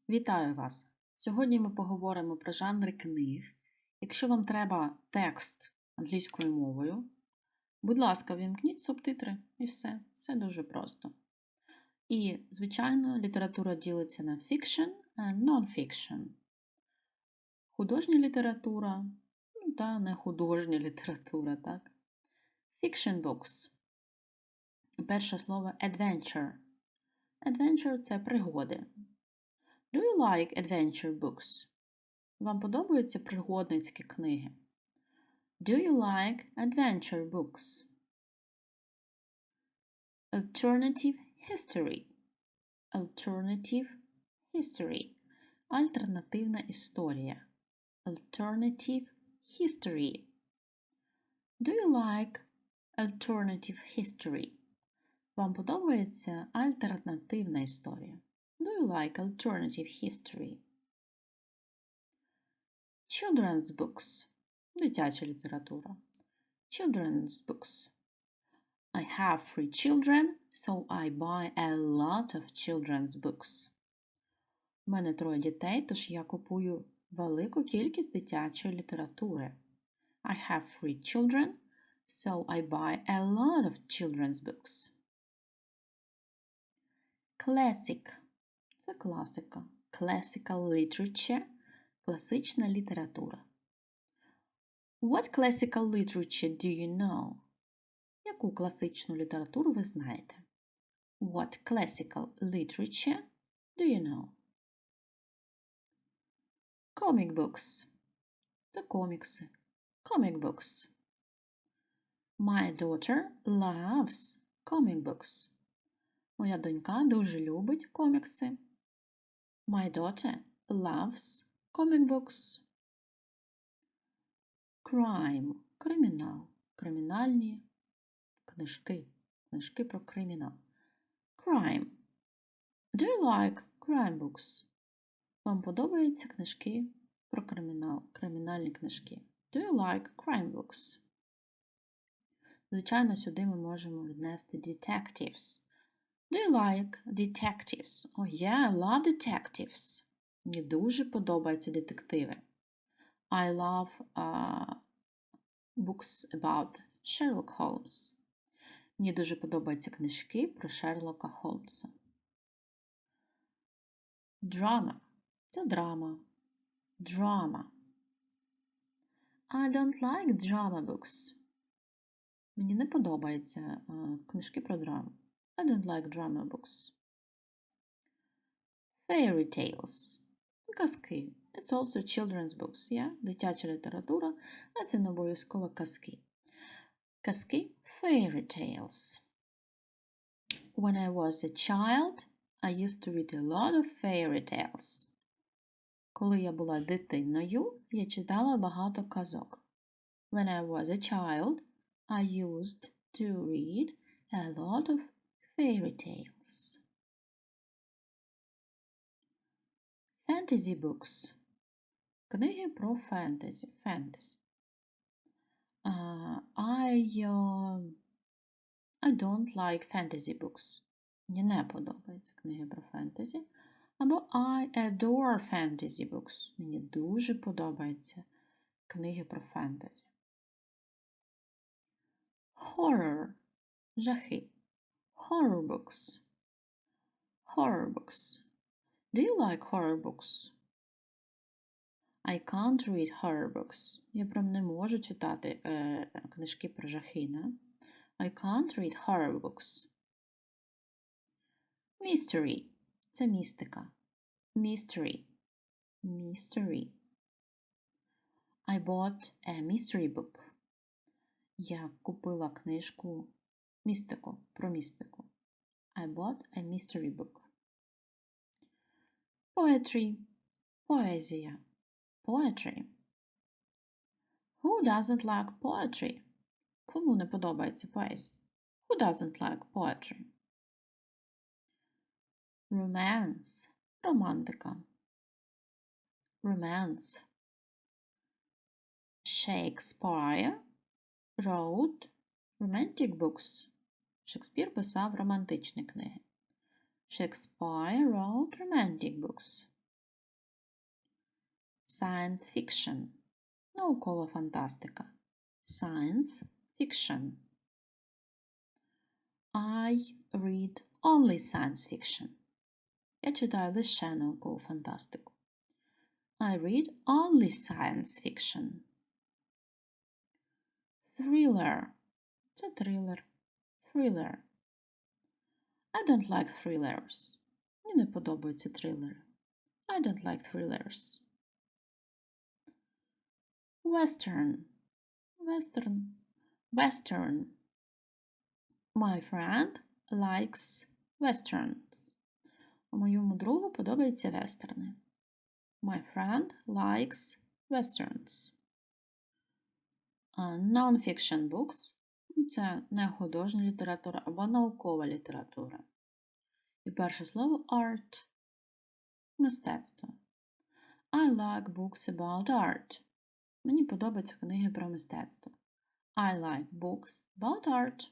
Вітаю вас! Сьогодні ми поговоримо про жанри книг. Якщо вам треба текст англійською мовою, будь ласка, ввімкніть субтитри і все. Все дуже просто. І, звичайно, література ділиться на fiction and non-fiction. Художня література, та не художня література, так? Fiction books. Перше слово adventure. Adventure – це пригоди. Do you like adventure books? Вам подобаються пригодницькі книги? Do you like adventure books? Alternative history. Alternative history. Альтернативна історія. Alternative history. Do you like alternative history? Вам подобається альтернативна історія? Do you like alternative history? Children's books. Дитяча література. Children's books. I have 3 children, so I buy a lot of children's books. У мене 3 дітей, тож я купую велику кількість дитячої літератури. I have 3 children, so I buy a lot of children's books. Classic. Це класика. Classical literature. Класична література. What classical literature do you know? Яку класичну літературу ви знаєте? What classical literature do you know? Comic books. Це комікси. Comic books. My daughter loves comic books. Моя донька дуже любить комікси. My daughter loves comic books. Crime. Кримінал. Кримінальні книжки. Книжки про кримінал. Crime. Do you like crime books? Вам подобаються книжки про кримінал, кримінальні книжки? Do you like crime books? Звичайно, сюди ми можемо віднести detectives. Do you like detectives? Oh yeah, I love detectives. Мені дуже подобаються детективи. I love books about Sherlock Holmes. Мені дуже подобаються книжки про Шерлока Холмса. Drama. Це драма. Drama. I don't like drama books. Мені не подобаються книжки про драму. I don't like drama books. Fairy tales. Казки. It's also children's books, yeah? Дитяча література, а це не обов'язково казки. Казки – fairy tales. When I was a child, I used to read a lot of fairy tales. Коли я була дитиною, я читала багато казок. When I was a child, I used to read a lot of fairy tales. Fantasy books. Книги про фентезі. Fantasy. I don't like fantasy books. Мені не подобаються книги про фентезі. Або I adore fantasy books. Мені дуже подобаються книги про фентезі. Horror. Жахи. Horror books. Horror books. Do you like horror books? I can't read horror books. Я прям не можу читати книжки про жахи, не? I can't read horror books. Mystery. Це містика. Mystery. Mystery. I bought a mystery book. Я купила книжку містику, про містику. I bought a mystery book. Poetry. Поезія. Poetry. Who doesn't like poetry? Кому не подобається поезія? Who doesn't like poetry? Romance. Романтика. Romance. Shakespeare wrote romantic books. Шекспір писав романтичні книги. Shakespeare wrote romantic books. Science fiction. Наукова фантастика. Science fiction. I read only science fiction. Я читаю лише наукову фантастику. I read only science fiction. Thriller. Це трилер. Thriller. I don't like thrillers. Мені не подобаються трилери. I don't like thrillers. Western. Western. Western. My friend likes westerns. Моєму другу подобаються вестерни. My friend likes westerns. Nonfiction books – це не художня література або наукова література. І перше слово art – мистецтво. I like books about art. Мені подобаються книги про мистецтво. I like books about art.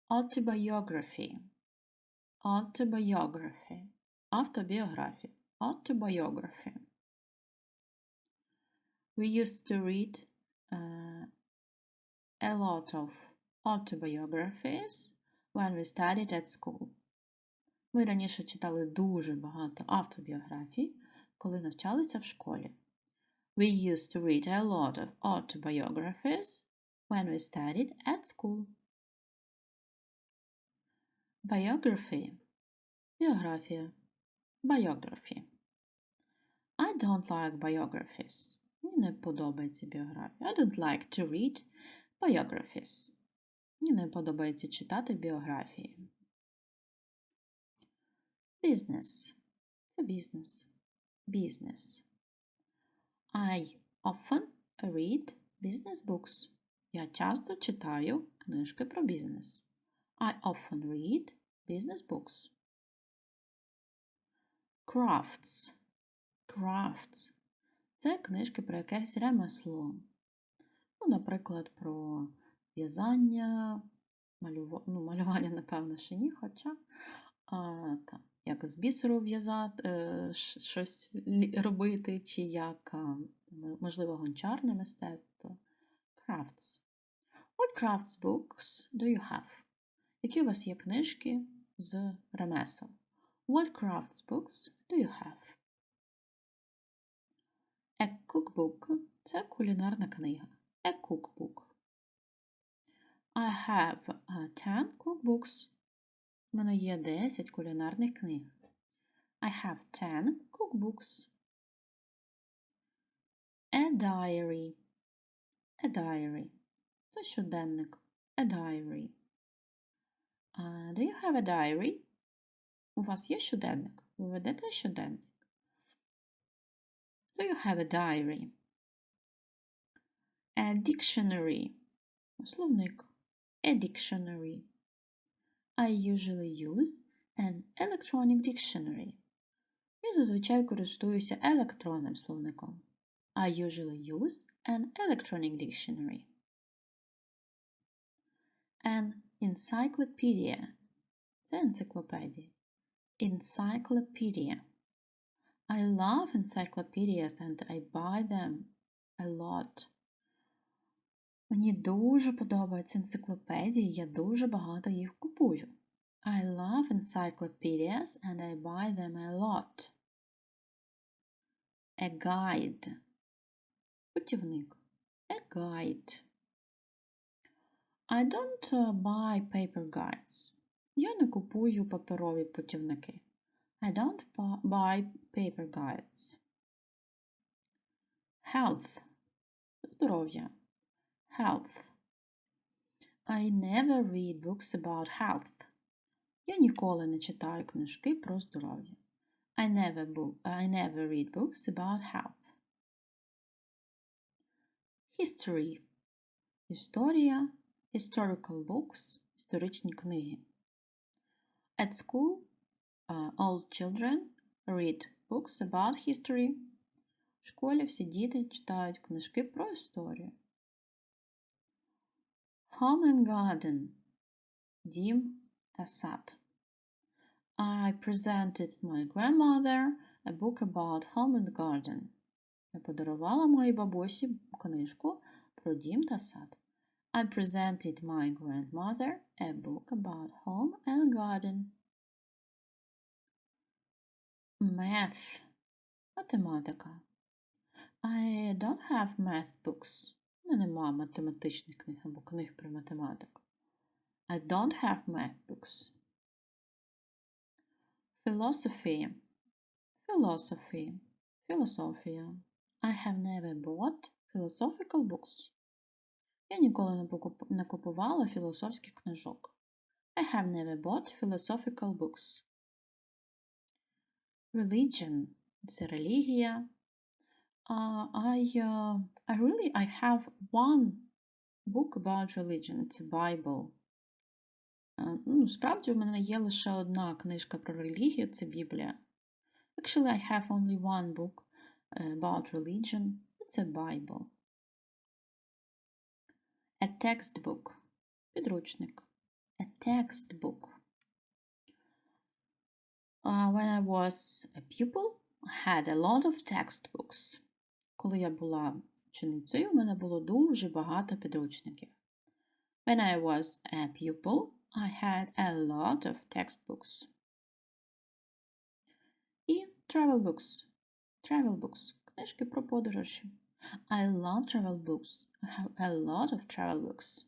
Autobiography. Autobiography. Автобіографія. Autobiography. We used to read a lot of autobiographies when we studied at school. Ми раніше читали дуже багато автобіографій, коли навчалися в школі. We used to read a lot of autobiographies when we studied at school. Biography. Біографія. Biography. I don't like biographies. Мені не подобається біографія. I don't like to read biographies. Мені не подобається читати біографії. Business. Це бізнес. Business. I often read business books. Я часто читаю книжки про бізнес. I often read business books. Crafts. Crafts. Це книжки про якесь ремесло. Ну, наприклад, про в'язання, малювання, напевно, ще ні, хоча як з бісеру в'язати, щось робити, чи як, можливо, гончарне мистецтво. Crafts. What crafts books do you have? Які у вас є книжки з ремесел? What crafts books do you have? A cookbook – це кулінарна книга. A cookbook. I have 10 cookbooks. У мене є 10 кулінарних книг. I have 10 cookbooks. A diary. A diary. Це щоденник. A diary. Do you have a diary? У вас є щоденник? Ви ведете щоденник? Do you have a diary? A dictionary. Словник. A dictionary. I usually use an electronic dictionary. Я зазвичай користуюся електронним словником. I usually use an electronic dictionary. An encyclopedia. Це енциклопедія. Encyclopedia. I love encyclopedias and I buy them a lot. Мені дуже подобаються енциклопедії, я дуже багато їх купую. I love encyclopedias and I buy them a lot. A guide. Путівник. A guide. I don't buy paper guides. Я не купую паперові путівники. I don't buy paper guides. Health. Здоров'я. Health. I never read books about health. Я ніколи не читаю книжки про здоров'я. I never read books about health. History. Історія. Historical books. Історичні книги. At school, all children read books about history. В школі всі діти читають книжки про історію. Home and garden. Дім та сад. I presented my grandmother a book about home and garden. Я подарувала моїй бабусі книжку про дім та сад. I presented my grandmother a book about home and garden. Math. Математика. I don't have math books. У мене нема математичних книг або книг про математику. I don't have math books. Philosophy. Philosophy. Філософія. I have never bought philosophical books. Я ніколи не купувала філософських книжок. I have never bought philosophical books. Religion. Це релігія. I have one book about religion. It's a Bible. Справді, у мене є лише одна книжка про релігію, це Біблія. Actually, I have only one book about religion. It's a Bible. A textbook. Підручник. A textbook. When I was a pupil, I had a lot of textbooks. Коли я була ученицею, у мене було дуже багато підручників. When I was a pupil, I had a lot of textbooks. І travel books. Travel books. Книжки про подорожі. I love travel books. I have a lot of travel books.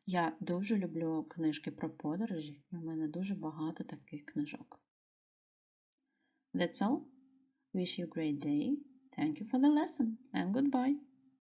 Я дуже люблю книжки про подорожі, і у мене дуже багато таких книжок. That's all. Wish you a great day. Thank you for the lesson and goodbye.